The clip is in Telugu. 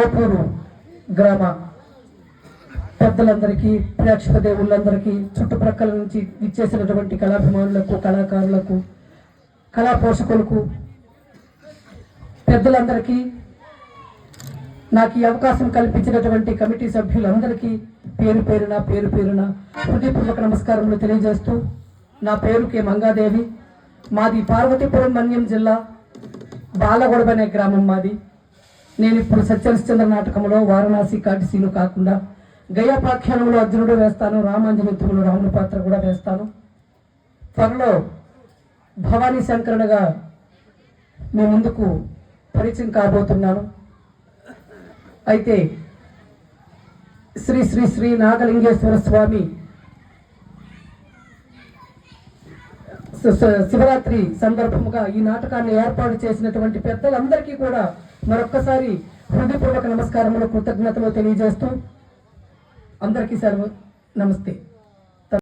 కోపూరు గ్రామ పెద్దలందరికీ, ప్రేక్షక దేవుళ్ళందరికీ, చుట్టుప్రక్కల నుంచి ఇచ్చేసినటువంటి కళాభిమానులకు, కళాకారులకు, కళా పోషకులకు, పెద్దలందరికీ, నాకు ఈ అవకాశం కల్పించినటువంటి కమిటీ సభ్యులందరికీ పేరు పేరున హృదయపూర్వక నమస్కారములు తెలియజేస్తూ, నా పేరు కె మంగాదేవి. మాది పార్వతీపురం మన్యం జిల్లా బాలగొడవ అనే గ్రామం మాది. నేను ఇప్పుడు సత్యహరిశ్చంద్ర నాటకంలో వారణాసి కాటిసీను కాకుండా గయాపాఖ్యానంలో అర్జునుడు వేస్తాను, రామాంజనేయులు రాముని పాత్ర కూడా వేస్తాను. త్వరలో భవానీ శంకరునిగా మీ ముందుకు పరిచయం కాబోతున్నాను. అయితే శ్రీ శ్రీ శ్రీ నాగలింగేశ్వర స్వామి శివరాత్రి సందర్భముగా ఈ నాటకాన్ని ఏర్పాటు చేసినటువంటి పెద్దలందరికీ కూడా మరొక్కసారి హృదయపూర్వక నమస్కారములు, కృతజ్ఞతలు తెలియజేస్తూ అందరికీ నమస్తే.